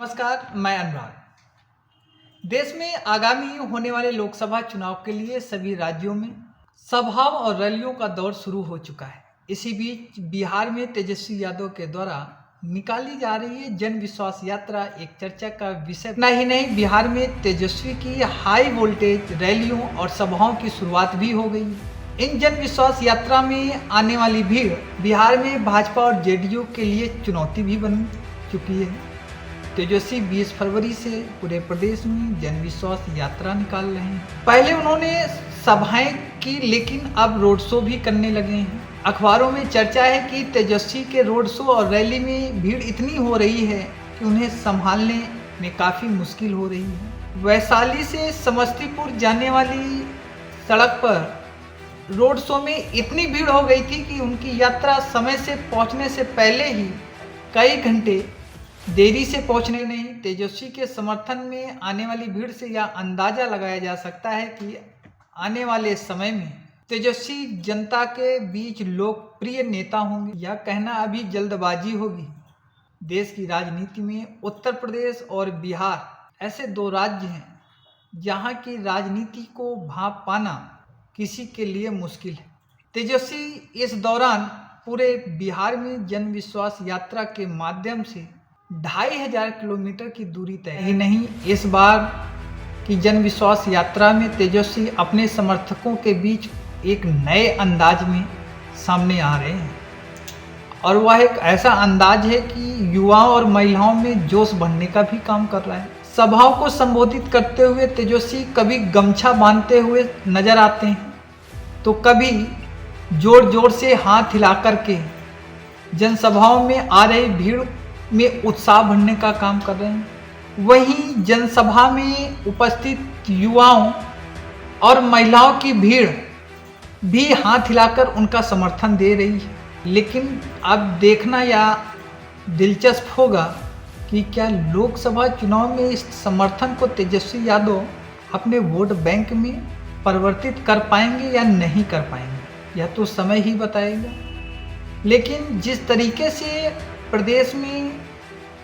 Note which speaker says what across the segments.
Speaker 1: नमस्कार, मैं अनुराग। देश में आगामी होने वाले लोकसभा चुनाव के लिए सभी राज्यों में सभाओं और रैलियों का दौर शुरू हो चुका है। इसी बीच बिहार में तेजस्वी यादव के द्वारा निकाली जा रही है जन विश्वास यात्रा एक चर्चा का विषय। इतना ही नहीं, बिहार में तेजस्वी की हाई वोल्टेज रैलियों और सभाओं की शुरुआत भी हो गई है। इन जन विश्वास यात्रा में आने वाली भीड़ बिहार में भाजपा और जेडीयू के लिए चुनौती भी बन चुकी है। तेजस्वी 20 फरवरी से पूरे प्रदेश में जन विश्वास यात्रा निकाल रहे हैं। पहले उन्होंने सभाएं की, लेकिन अब रोड शो भी करने लगे हैं। अखबारों में चर्चा है कि तेजस्वी के रोड शो और रैली में भीड़ इतनी हो रही है कि उन्हें संभालने में काफ़ी मुश्किल हो रही है। वैशाली से समस्तीपुर जाने वाली सड़क पर रोड शो में इतनी भीड़ हो गई थी कि उनकी यात्रा समय से पहुंचने से पहले ही कई घंटे देरी से पहुंचने नहीं। तेजस्वी के समर्थन में आने वाली भीड़ से यह अंदाजा लगाया जा सकता है कि आने वाले समय में तेजस्वी जनता के बीच लोकप्रिय नेता होंगे। यह कहना अभी जल्दबाजी होगी। देश की राजनीति में उत्तर प्रदेश और बिहार ऐसे दो राज्य हैं जहां की राजनीति को भांप पाना किसी के लिए मुश्किल है। तेजस्वी इस दौरान पूरे बिहार में जन विश्वास यात्रा के माध्यम से 2500 किलोमीटर की दूरी तय ही नहीं। इस बार की जन विश्वास यात्रा में तेजस्वी अपने समर्थकों के बीच एक नए अंदाज में सामने आ रहे हैं, और वह एक ऐसा अंदाज है कि युवाओं और महिलाओं में जोश बढ़ने का भी काम कर रहा है। सभाओं को संबोधित करते हुए तेजस्वी कभी गमछा बांधते हुए नजर आते हैं, तो कभी जोर जोर से हाथ हिला करके जनसभाओं में आ रही भीड़ में उत्साह भरने का काम कर रहे हैं। वहीं जनसभा में उपस्थित युवाओं और महिलाओं की भीड़ भी हाथ हिलाकर उनका समर्थन दे रही है। लेकिन अब देखना यह दिलचस्प होगा कि क्या लोकसभा चुनाव में इस समर्थन को तेजस्वी यादव अपने वोट बैंक में परिवर्तित कर पाएंगे या नहीं कर पाएंगे, यह तो समय ही बताएगा। लेकिन जिस तरीके से प्रदेश में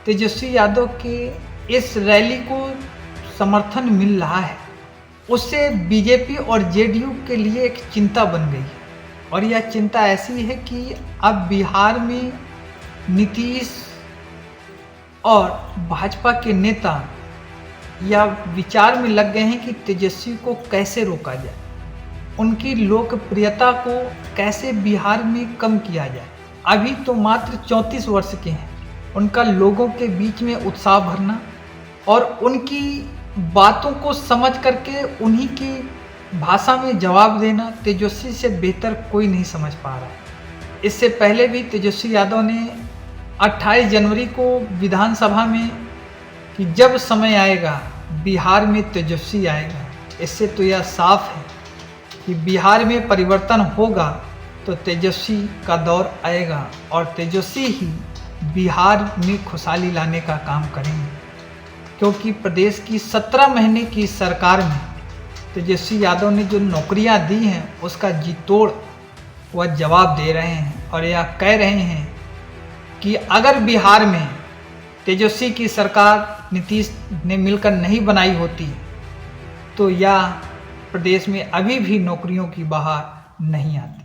Speaker 1: तेजस्वी यादव के इस रैली को समर्थन मिल रहा है, उससे बीजेपी और जेडीयू के लिए एक चिंता बन गई है। और यह चिंता ऐसी है कि अब बिहार में नीतीश और भाजपा के नेता यह विचार में लग गए हैं कि तेजस्वी को कैसे रोका जाए, उनकी लोकप्रियता को कैसे बिहार में कम किया जाए। अभी तो मात्र 34 वर्ष के हैं। उनका लोगों के बीच में उत्साह भरना और उनकी बातों को समझ करके उन्हीं की भाषा में जवाब देना तेजस्वी से बेहतर कोई नहीं समझ पा रहा है। इससे पहले भी तेजस्वी यादव ने 28 जनवरी को विधानसभा में कि जब समय आएगा बिहार में तेजस्वी आएगा। इससे तो यह साफ है कि बिहार में परिवर्तन होगा तो तेजस्वी का दौर आएगा और तेजस्वी ही बिहार में खुशहाली लाने का काम करेंगे, क्योंकि प्रदेश की 17 महीने की सरकार में तेजस्वी यादव ने जो नौकरियां दी हैं उसका जी तोड़ वह जवाब दे रहे हैं। और यह कह रहे हैं कि अगर बिहार में तेजस्वी की सरकार नीतीश ने मिलकर नहीं बनाई होती तो यह प्रदेश में अभी भी नौकरियों की बहार नहीं आती।